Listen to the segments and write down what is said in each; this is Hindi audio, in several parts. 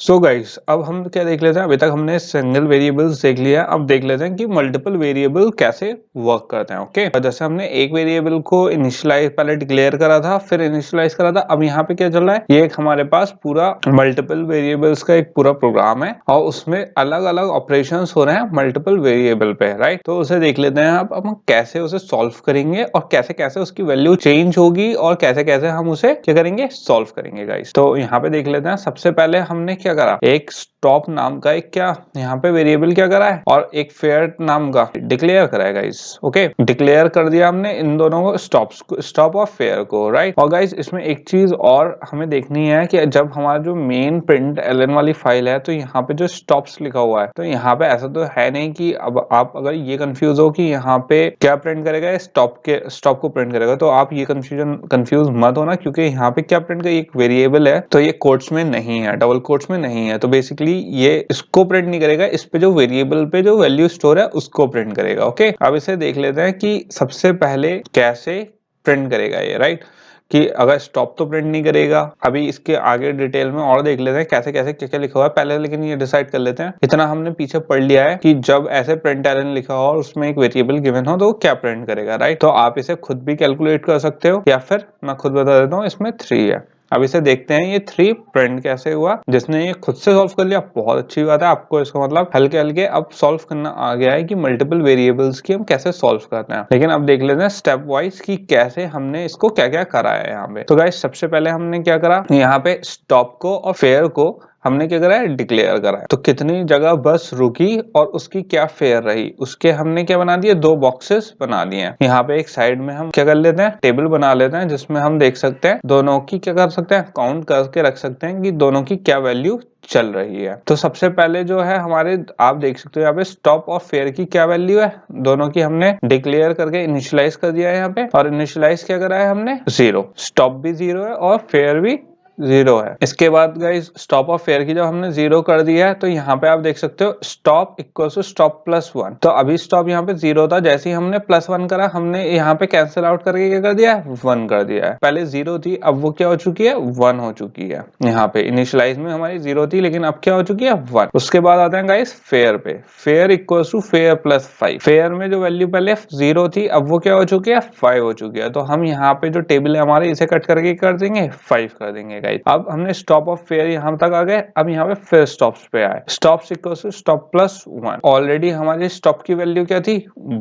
सो गाइस, अब हम क्या देख लेते हैं। अभी तक हमने सिंगल वेरिएबल्स देख लिया, अब देख लेते हैं कि मल्टीपल वेरिएबल कैसे वर्क करते हैं। ओके, और जैसे हमने एक वेरिएबल को इनिशियलाइज पहले डिक्लेयर करा था, फिर इनिशियलाइज करा था, अब यहाँ पे क्या चल रहा है, ये एक हमारे पास पूरा मल्टीपल वेरिएबल्स का एक पूरा प्रोग्राम है और उसमें अलग अलग ऑपरेशंस हो रहे हैं मल्टीपल वेरिएबल पे, राइट। तो उसे देख लेते हैं अब हम कैसे उसे सॉल्व करेंगे और कैसे कैसे उसकी वैल्यू चेंज होगी और कैसे कैसे हम उसे क्या करेंगे, सॉल्व करेंगे गाइस। तो यहाँ पे देख लेते हैं। सबसे पहले हमने क्या करा, एक स्टॉप नाम का एक क्या यहाँ पे वेरिएबल क्या करा है और एक फेयर नाम का डिक्लेयर करा है गाइस। ओके, डिक्लेयर कर दिया हमने इन दोनों को, स्टॉप और फेयर को, राइट। और गाइस इसमें एक चीज और हमें देखनी है कि जब हमारा जो मेन प्रिंट एलएन वाली फाइल है, तो यहाँ पे जो स्टॉप्स लिखा हुआ है, तो यहाँ पे ऐसा तो है नहीं कि अब आप अगर ये कंफ्यूज हो कि यहाँ पे क्या प्रिंट करेगा, स्टॉप को प्रिंट करेगा, तो आप ये कंफ्यूज मत होना, क्योंकि यहाँ पे क्या प्रिंट करेगा, एक वेरिएबल है, तो ये कोट्स में नहीं है, डबल कोट्स में नहीं है, तो बेसिकली ये इसको प्रिंट नहीं करेगा, इस पे जो वेरिएबल पे जो वैल्यू स्टोर है उसको प्रिंट करेगा। ओके, अब इसे देख लेते हैं कि सबसे पहले कैसे प्रिंट करेगा ये, राइट। कि अगर स्टॉप तो प्रिंट नहीं करेगा, अभी इसके आगे डिटेल में और देख लेते हैं कैसे कैसे क्या क्या लिखा हुआ है पहले, लेकिन ये डिसाइड कर लेते हैं। इतना हमने पीछे पढ़ लिया है कि जब ऐसे प्रिंट एलन लिखा हो और उसमें एक वेरिएबल गिवन हो तो वो क्या प्रिंट करेगा, राइट। तो आप इसे खुद भी कैलकुलेट कर सकते हो या फिर मैं खुद बता देता हूँ, इसमें 3 है। अब इसे देखते हैं ये 3 प्रिंट कैसे हुआ। जिसने ये खुद से सॉल्व कर लिया बहुत अच्छी बात है, आपको इसका मतलब हल्के हल्के अब सॉल्व करना आ गया है कि मल्टीपल वेरिएबल्स की हम कैसे सॉल्व करते हैं। लेकिन अब देख लेते हैं स्टेप वाइज कि कैसे हमने इसको क्या क्या करा है यहाँ पे। तो गाइस सबसे पहले हमने क्या करा, यहाँ पे स्टॉप को और फेयर को हमने क्या करा है, डिक्लेयर करा है। तो कितनी जगह बस रुकी और उसकी क्या फेयर रही, उसके हमने क्या बना दिए, 2 बॉक्सेस बना दिए हैं। यहाँ पे एक साइड में हम क्या कर लेते हैं, टेबल बना लेते हैं, जिसमें हम देख सकते हैं दोनों की क्या कर सकते हैं, काउंट करके रख सकते हैं कि दोनों की क्या वैल्यू चल रही है। तो सबसे पहले जो है हमारे, आप देख सकते हो यहाँ पे स्टॉप और फेयर की क्या वैल्यू है, दोनों की हमने डिक्लेयर करके इनिशियलाइज कर दिया है यहाँ पे, और इनिशियलाइज क्या करा है हमने, 0। स्टॉप भी 0 है और फेयर भी 0 है। इसके बाद गाइस स्टॉप ऑफ फेयर की जब हमने 0 कर दिया है, तो यहाँ पे आप देख सकते हो stop equal to stop plus 1। तो अभी स्टॉप यहाँ पे 0 था, जैसे ही हमने प्लस 1 करा, हमने यहाँ पे कैंसिल आउट करके क्या कर दिया है, 1 कर दिया है। पहले 0 थी, अब वो क्या हो चुकी है, 1 हो चुकी है। यहाँ पे इनिशियलाइज में हमारी 0 थी, लेकिन अब क्या हो चुकी है, 1। उसके बाद आते हैं गाइस फेयर पे, fair equal to fair plus 5। Fair में जो वैल्यू पहले 0 थी, अब वो क्या हो चुकी है, 5 हो चुकी है। तो हम यहाँ पे जो टेबल है हमारे, इसे कट करके कर देंगे 5 कर देंगे गाइस। अब हमने स्टॉप ऑफ फेयर यहाँ तक आ गए, अब यहाँ पे फिर स्टॉप्स पे आए, stops equal to stop plus 1। Already हमारी स्टॉप की वैल्यू क्या थी,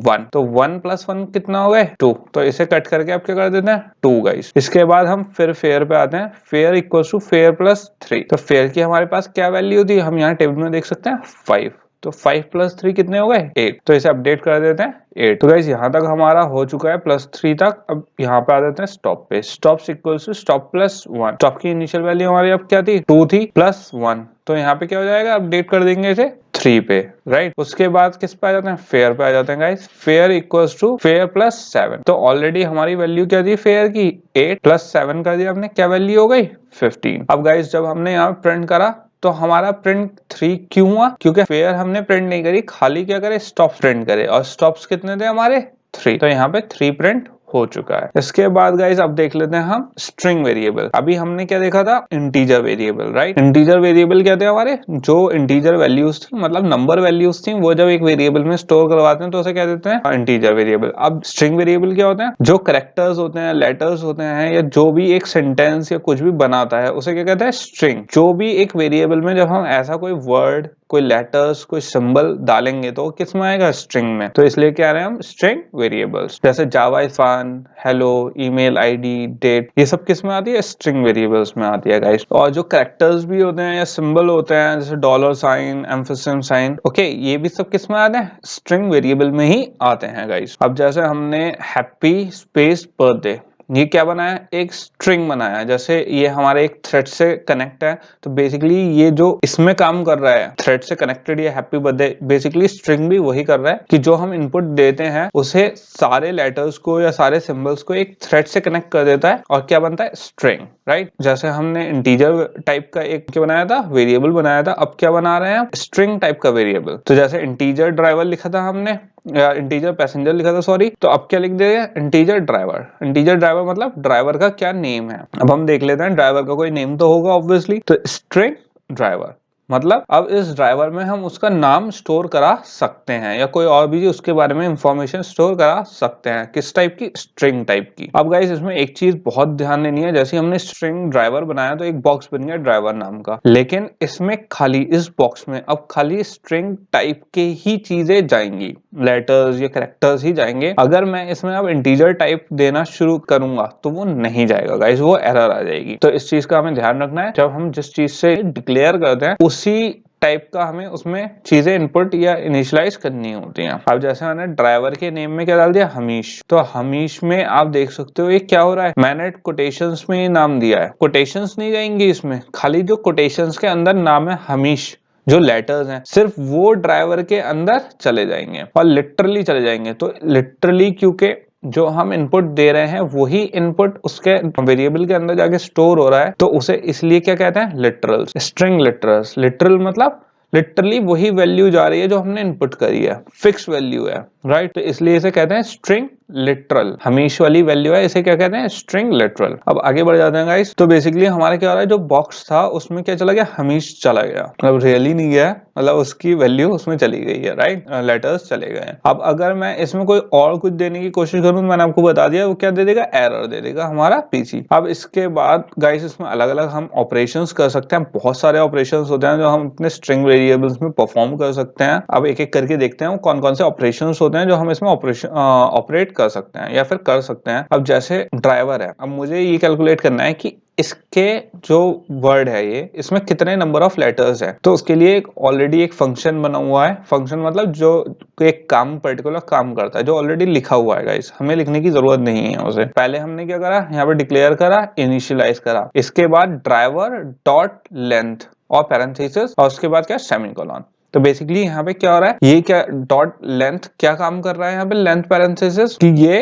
1, तो 1 प्लस 1 कितना हो गए, 2। तो इसे कट करके आप क्या कर देते हैं, 2 गाइस। इसके बाद हम फिर फेयर पे आते हैं, fair equal to fair plus 3। तो फेयर की हमारे पास क्या वैल्यू थी, हम यहाँ टेबल में देख सकते हैं 5। तो 5 प्लस 3 कितने हो गए, 8। तो इसे अपडेट कर देते हैं 8। तो गाइस यहाँ तक हमारा हो चुका है प्लस 3 तक। अब यहाँ पे आ जाते हैं स्टॉप पे, stop equal to stop plus 1। Stop की इनिशियल वैल्यू हमारी अब क्या थी, 2 थी, प्लस 1। तो यहाँ पे क्या हो जाएगा, अपडेट कर देंगे इसे 3 पे, राइट। उसके बाद किस पे आ जाते हैं, फेयर पे आ जाते हैं guys. Fair equals to fair plus 7। तो ऑलरेडी हमारी वैल्यू क्या थी फेयर की, 8 प्लस 7 कर दिया हमने, क्या वैल्यू हो गई, 15। अब गाइस जब हमने यहाँ प्रिंट करा, तो हमारा प्रिंट 3 क्यों हुआ, क्योंकि फेयर हमने प्रिंट नहीं करी, खाली क्या करे, स्टॉप प्रिंट करे, और स्टॉप्स कितने थे हमारे, 3। तो यहाँ पे 3 प्रिंट हो चुका है। इसके बाद गाइस अब देख लेते हैं हम स्ट्रिंग वेरिएबल। अभी हमने क्या देखा था, integer variable, right. Integer variable क्या थे हमारे, जो इंटीजर वैल्यूज थी, मतलब नंबर वैल्यूज थी, वो जब एक वेरिएबल में स्टोर करवाते हैं तो उसे क्या देते हैं, इंटीजर वेरिएबल। अब स्ट्रिंग वेरिएबल क्या होते हैं, जो कैरेक्टर्स होते हैं, लेटर्स होते हैं, या जो भी एक सेंटेंस या कुछ भी बनाता है उसे क्या कहते हैं, स्ट्रिंग। जो भी एक वेरिएबल में जब हम ऐसा कोई वर्ड, कोई लेटर्स, कोई सिंबल डालेंगे तो किस में आएगा, स्ट्रिंग में। तो इसलिए क्या रहे हैं हम, स्ट्रिंग वेरिएबल्स। जैसे Java is fun, hello, email ID, date, ये सब किस में आती है, स्ट्रिंग वेरिएबल्स में आती है गाइस। और जो कैरेक्टर्स भी होते हैं या सिंबल होते हैं, जैसे dollar sign, emphasis sign, okay, ये भी सब किस में आते हैं, स्ट्रिंग वेरिएबल में ही आते हैं गाइस। अब जैसे हमने हैप्पी स्पेस बर्थडे, ये क्या बनाया, एक स्ट्रिंग बनाया। जैसे ये हमारे एक थ्रेड से कनेक्ट है, तो बेसिकली ये जो इसमें काम कर रहा है, थ्रेड से कनेक्टेड ये हैप्पी बर्थडे, बेसिकली स्ट्रिंग भी वही कर रहा है कि जो हम इनपुट देते हैं उसे सारे लेटर्स को या सारे सिंबल्स को एक थ्रेड से कनेक्ट कर देता है, और क्या बनता है, स्ट्रिंग, राइट। जैसे हमने इंटीजर टाइप का एक क्या बनाया था, वेरिएबल बनाया था, अब क्या बना रहे हैं, स्ट्रिंग टाइप का वेरिएबल। तो जैसे इंटीजर ड्राइवर लिखा था हमने, इंटीजर पैसेंजर लिखा था, सॉरी, तो अब क्या लिख देगा, इंटीजर ड्राइवर। इंटीजर ड्राइवर मतलब ड्राइवर का क्या नेम है। अब हम देख लेते हैं, ड्राइवर का कोई नेम तो होगा ऑब्वियसली, तो स्ट्रिंग ड्राइवर। मतलब अब इस ड्राइवर में हम उसका नाम स्टोर करा सकते हैं या कोई और भी उसके बारे में इंफॉर्मेशन स्टोर करा सकते हैं। किस टाइप की? स्ट्रिंग टाइप की। अब गाइस इसमें एक चीज बहुत ध्यान देनी है, जैसे हमने स्ट्रिंग ड्राइवर बनाया तो एक बॉक्स बन गया ड्राइवर नाम का, लेकिन इसमें खाली इस बॉक्स में अब खाली स्ट्रिंग टाइप के ही चीजें जाएंगी, लेटर्स या कैरेक्टर्स ही जाएंगे। अगर मैं इसमें अब इंटीजर टाइप देना शुरू करूंगा तो वो नहीं जाएगा गाइस, वो एरर आ जाएगी। तो इस चीज का हमें ध्यान रखना है, जब हम जिस चीज से डिक्लेयर करते हैं उसी टाइप का हमें उसमें चीजें इनपुट या इनिशियलाइज करनी होती हैं। अब जैसे मैंने ड्राइवर के नेम में क्या डाल दिया? हमीश। तो हमीश में आप देख सकते हो ये क्या हो रहा है, मैंने कोटेशंस में ये नाम दिया है, कोटेशंस नहीं जाएंगे इसमें, खाली जो कोटेशंस के अंदर नाम है हमीश, जो लेटर्स हैं सिर्फ वो ड्राइवर के अंदर चले जाएंगे और लिटरली चले जाएंगे। तो लिटरली क्योंकि जो हम इनपुट दे रहे हैं वही इनपुट उसके वेरिएबल के अंदर जाके स्टोर हो रहा है, तो उसे इसलिए क्या कहते हैं? Literals, string literals. लिटरल मतलब लिटरली वही वैल्यू जा रही है जो हमने इनपुट करी है, फिक्स वैल्यू है, राइट? तो इसलिए इसे कहते हैं स्ट्रिंग लिटरल। हमेश वाली वैल्यू है, इसे क्या कहते हैं? String literal. अब आगे बढ़ जाते हैं गाइस। तो बेसिकली हमारा क्या हो रहा है, जो बॉक्स था उसमें क्या चला गया? हमीश चला गया, मतलब रियली नहीं गया, मतलब उसकी वैल्यू उसमें चली गई है, राइट? लेटर्स चले गए। अब अगर मैं इसमें कोई और कुछ देने की कोशिश करूं तो मैंने आपको बता दिया वो क्या दे देगा? एरर दे देगा हमारा पीसी। अब इसके बाद गाइस इसमें अलग अलग हम ऑपरेशंस कर सकते हैं, बहुत सारे ऑपरेशंस होते हैं जो हम अपने स्ट्रिंग वेरिएबल्स में परफॉर्म कर सकते हैं। अब एक एक करके देखते हैं कौन कौन से ऑपरेशंस होते हैं जो हम इसमें ऑपरेट कर सकते हैं या फिर कर सकते हैं। अब जैसे ड्राइवर है, अब मुझे ये कैलकुलेट करना है कि इसके जो वर्ड है ये, इसमें कितने नंबर ऑफ लेटर्स है। तो उसके लिए ऑलरेडी एक फंक्शन बना हुआ है, फंक्शन मतलब जो एक काम पर्टिकुलर काम करता है, जो ऑलरेडी लिखा हुआ है गाइस, हमें लिखने की जरूरत नहीं है उसे। पहले हमने क्या करा, यहाँ पे डिक्लेयर करा, इनिशियलाइज करा, इसके बाद ड्राइवर डॉट लेंथ और पैरेंथेसिस और उसके बाद क्या? सेमीकोलन। तो बेसिकली यहाँ पे क्या हो रहा है, ये क्या डॉट लेंथ क्या काम कर रहा है यहाँ पे? लेंथ पैरेंथेसिस कि ये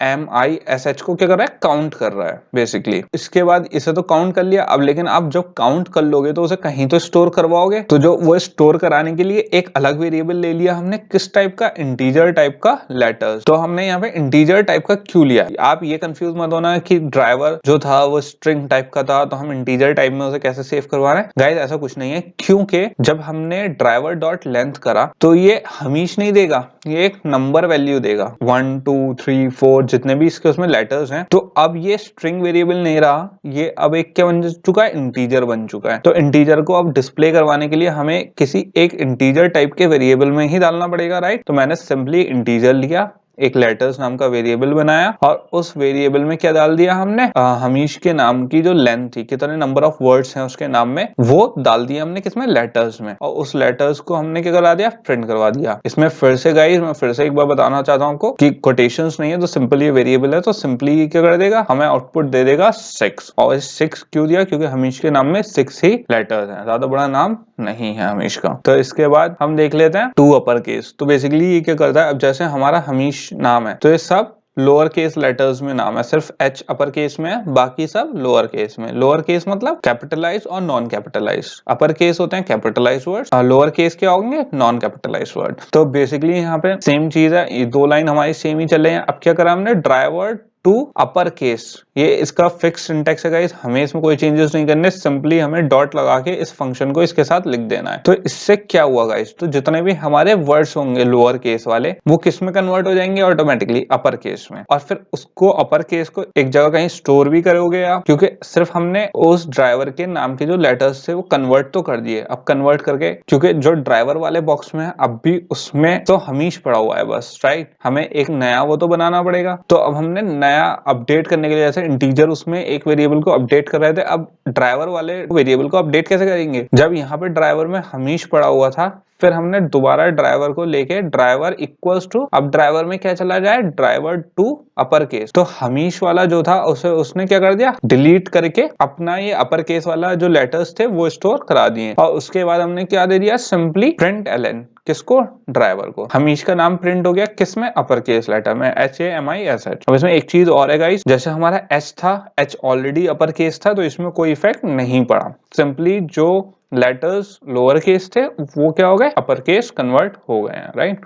HAMISH को क्या कर रहा है? काउंट कर रहा है बेसिकली। इसके बाद इसे तो काउंट कर लिया, अब लेकिन आप जब काउंट कर लोगे तो उसे कहीं तो स्टोर करवाओगे, तो जो वो स्टोर कराने के लिए एक अलग वेरिएबल ले लिया हमने, किस टाइप का? इंटीजर टाइप का लेटर्स। तो हमने यहाँ पे इंटीजर टाइप का क्यों लिया? आप ये कंफ्यूज मत होना कि ड्राइवर जो था वो स्ट्रिंग टाइप का था तो हम इंटीजर टाइप में उसे कैसे सेव करवा रहे हैं। गाइस ऐसा कुछ नहीं है, क्योंकि जब हमने ड्राइवर डॉट लेंथ करा तो ये हमीश नहीं देगा, ये एक नंबर वैल्यू देगा, 1 2 3 4 जितने भी इसके उसमें लेटर्स हैं। तो अब ये स्ट्रिंग वेरिएबल नहीं रहा, ये अब एक क्या बन चुका है? इंटीजर बन चुका है। तो इंटीजर को अब डिस्प्ले करवाने के लिए हमें किसी एक इंटीजर टाइप के वेरिएबल में ही डालना पड़ेगा, राइट? तो मैंने सिंपली इंटीजर लिया, एक लेटर्स नाम का वेरिएबल बनाया और उस वेरिएबल में क्या डाल दिया हमने? हमीश के नाम की जो लेंथ थी, कितने नंबर ऑफ वर्ड्स हैं उसके नाम में, वो डाल दिया हमने किसमें? लेटर्स में। और उस लेटर्स को हमने क्या करा दिया? प्रिंट करवा दिया। इसमें फिर से गाइस मैं फिर से एक बार बताना चाहता हूँ आपको कि कोटेशंस नहीं है तो सिंपली ये वेरिएबल है, तो सिंपली क्या कर देगा? हमें आउटपुट दे देगा 6। और 6 क्यों दिया? क्योंकि हमीश के नाम में 6 ही लेटर्स हैं, ज्यादा बड़ा नाम नहीं है हमीश का। तो इसके बाद हम देख लेते हैं 2 अपर केस। तो बेसिकली ये क्या करता है, अब जैसे हमारा हमीश नाम है तो ये सब लोअर केस लेटर्स में नाम है, सिर्फ H अपर केस में है, बाकी सब लोअर केस में। लोअर केस मतलब कैपिटलाइज और नॉन कैपिटलाइज। अपर केस होते हैं कैपिटलाइज वर्ड्स और लोअर केस क्या होंगे? Non capitalize word. तो बेसिकली यहाँ पे सेम चीज है, ये 2 लाइन हमारी सेम ही चले हैं। अब क्या करा हमने? ड्राइवर टू अपर केस, ये इसका फिक्स सिंटेक्स है गाइस, हमें इसमें कोई चेंजेस नहीं करने, सिंपली हमें डॉट लगा के इस फंक्शन को इसके साथ लिख देना है। तो इससे क्या हुआ गाइस, तो जितने भी हमारे वर्ड्स होंगे लोअर केस वाले वो किस में कन्वर्ट हो जाएंगे? ऑटोमेटिकली अपर केस में। और फिर उसको अपर केस को एक जगह कहीं स्टोर भी करोगे आप, क्योंकि सिर्फ हमने उस ड्राइवर के नाम के जो लेटर्स थे वो कन्वर्ट तो कर दिए। अब कन्वर्ट करके, क्योंकि जो ड्राइवर वाले बॉक्स में है अब भी उसमें तो हमीश पड़ा हुआ है बस, राइट? हमें एक नया वो तो बनाना पड़ेगा। तो अब हमने नया अपडेट करने के लिए, जैसे इंटीजर उसमें एक वेरिएबल को अपडेट कर रहे थे, अब ड्राइवर वाले वेरिएबल को अपडेट कैसे करेंगे? जब यहाँ पे ड्राइवर में हमीश पड़ा हुआ था, फिर हमने दोबारा ड्राइवर को लेके ड्राइवर इक्वल्स टू, अब ड्राइवर में क्या चला जाए? Driver to upper case. तो हमीश वाला जो था उसे उसने क्या कर दिया? डिलीट करके अपना ये अपर केस वाला जो लेटर्स थे वो स्टोर करा दिए। और उसके बाद हमने क्या दे दिया? Simply print LN. किसको? ड्राइवर को। हमीश का नाम प्रिंट हो गया किसमें? अपर केस लेटर में, HAMISH। अब इसमें एक चीज और है गाइस, जैसे हमारा H था, H ऑलरेडी अपर केस था तो इसमें कोई इफेक्ट नहीं पड़ा, सिंपली जो लेटर्स लोअर केस थे वो क्या हो गए? अपर केस कन्वर्ट हो गए हैं, राइट?